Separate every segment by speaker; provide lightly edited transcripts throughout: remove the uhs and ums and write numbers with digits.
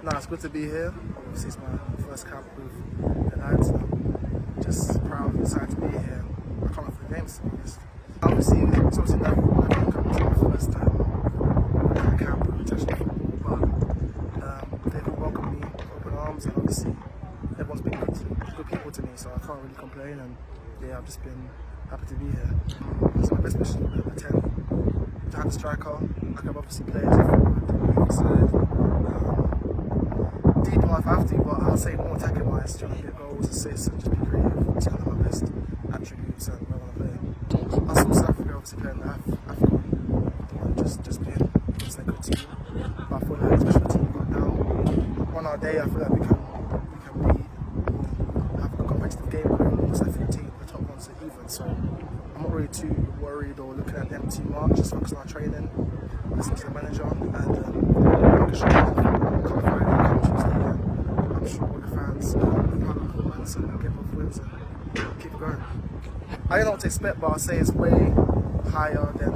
Speaker 1: No, it's good to be here. Obviously, it's my first camp with the lads. I'm just proud and excited to be here. I can't wait for the games, to be honest. Obviously, it's obviously never come to my first time at camp with international football, but they've all welcomed me with open arms, and obviously, everyone's been good people to me, so I can't really complain. And yeah, I've just been happy to be here. So my best mission is at 10. To have a striker, I can obviously play as a forward, side. Deeper if I have to, but I'll say more attacking wise, trying to get goals, assists, and just be creative. It's kind of my best attributes and where I want to play. I saw South Africa obviously playing the AFCON, just being a good team. But I feel like especially the team got down on our day, I feel like we can have a competitive game with almost like 15, the top ones are even. So I'm not really too worried or looking at the empty mark, just focus on our training, listen to the manager, and making sure come Friday, come Tuesday, and I'm sure all the fans have performance and get both wins and keep going. I don't know what to expect, but I'll say it's way higher than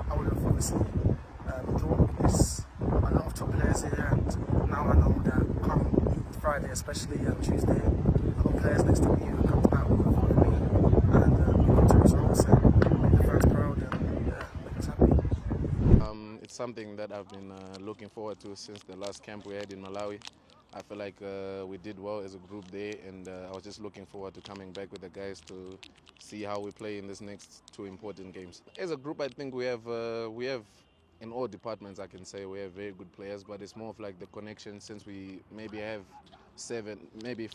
Speaker 1: I would have obviously drawn. There's a lot of top players here, and now I know that come Friday, especially Tuesday, a lot of players next to me who come to battle with me, and we've got 2 results and make the fans proud and make us happy.
Speaker 2: It's something that I've been looking forward to since the last camp we had in Malawi. I feel like we did well as a group there, and I was just looking forward to coming back with the guys to see how we play in these next 2 important games. As a group, I think we have in all departments, I can say we have very good players, but it's more of like the connection, since we maybe have 4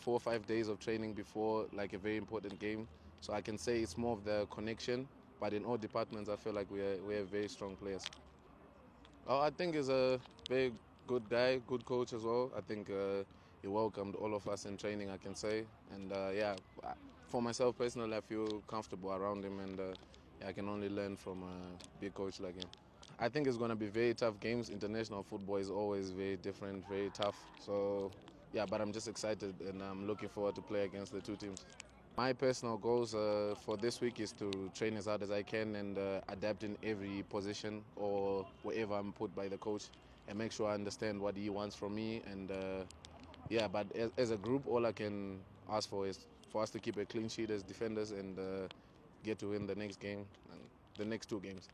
Speaker 2: or 5 days of training before like a very important game. So I can say it's more of the connection, but in all departments, I feel like we have very strong players. I think he's a very good guy, good coach as well. I think he welcomed all of us in training, I can say. And for myself personally, I feel comfortable around him, and I can only learn from a big coach like him. I think it's going to be very tough games. International football is always very different, very tough. So yeah, but I'm just excited, and I'm looking forward to play against the 2 teams. My personal goals for this week is to train as hard as I can and adapt in every position or wherever I'm put by the coach, and make sure I understand what he wants from me. And but as a group, all I can ask for is for us to keep a clean sheet as defenders and get to win the next game and the next 2 games.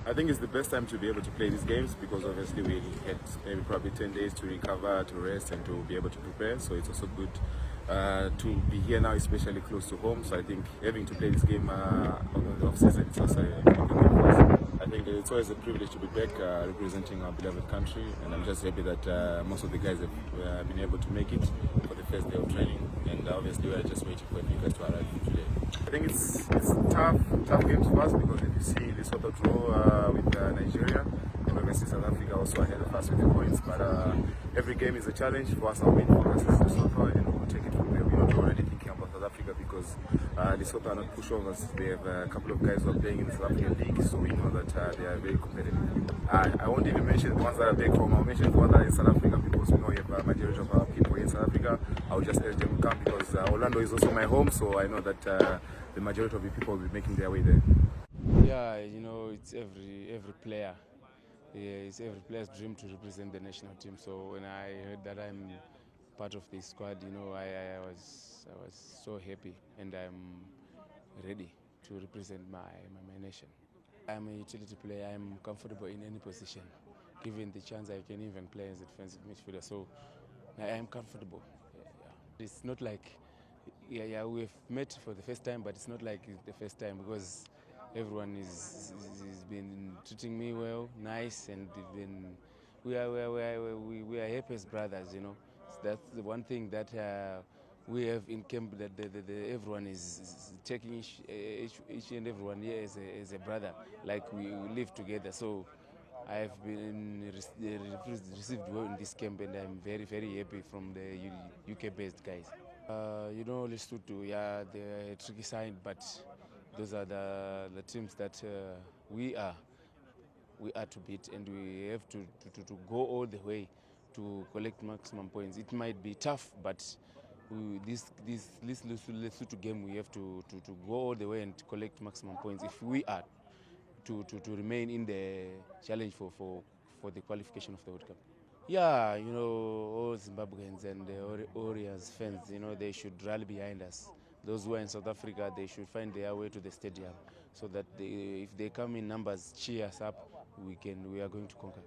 Speaker 3: I think it's the best time to be able to play these games, because obviously we had maybe probably 10 days to recover, to rest, and to be able to prepare. So it's also good to be here now, especially close to home. So I think having to play this game on the off-season, it's also a good thing for us. I think it's always a privilege to be back representing our beloved country, and I'm just happy that most of the guys have been able to make it for the first day of training, and obviously we're just waiting for you guys to arrive today. I think it's tough games for us, because if you see the sort of draw with Nigeria, and obviously South Africa also ahead of us with the points, but every game is a challenge for us. Our main focus is Lesotho, and we'll take it from there. We're not already thinking about South Africa, because Lesotho are not pushovers. They have a couple of guys who are playing in the South African league, so we know that they are very competitive. I won't even mention the ones that are back home. I'll mention the ones that are in South Africa, because we know we have a majority of our people in South Africa. I'll just urge them to come, because Orlando is also my home, so I know that the majority of the people will be making their way there.
Speaker 4: Yeah, it's every player. Yeah, it's every player's dream to represent the national team. So when I heard that I'm part of the squad, I was so happy, and I'm ready to represent my nation. I'm a utility player. I'm comfortable in any position. Given the chance, I can even play as a defensive midfielder. So I am comfortable. Yeah. It's not like we've met for the first time, but it's not like it's the first time, because everyone is been treating me well, nice, and we are happy as brothers. So that's the one thing that we have in camp, that everyone is taking each and everyone here as a brother, like we live together. So I have been received well in this camp, and I'm very, very happy from the UK-based guys. Lesotho, yeah, they're a tricky side, but those are the teams that we are to beat, and we have to go all the way to collect maximum points. It might be tough, but this Lesotho game, we have to go all the way and collect maximum points if we are to remain in the challenge for the qualification of the World Cup. Yeah, you know, all Zimbabweans and the Warriors fans, you know, they should rally behind us. Those who are in South Africa, they should find their way to the stadium so that if they come in numbers, cheer us up, we are going to conquer.